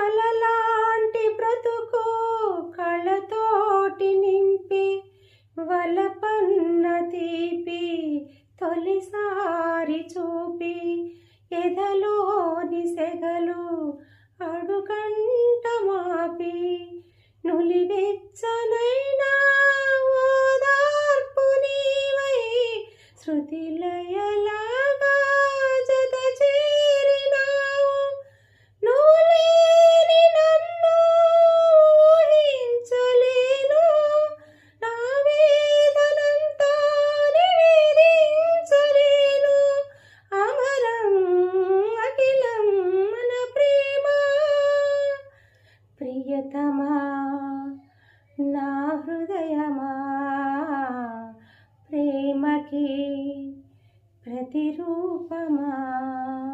కలలాంటి బ్రతుకు కళ్ళతోటి నింపి వలపన్న తీపి తొలిసారి చూపి ఎదలోని సెగలు అడుగంట మాపి నులివెచ్చనైనా ఓదార్పు నీవై శృతిలయలాగా జత చేరినావు. నువ్వు లేని నన్ను ఊహించలేను, నా వేదనంతా నివేదించలేను. అమరం అఖిలం మన ప్రేమ. ప్రియతమా నా హృదయమా, ప్రేమకి ప్రతిరూపమా.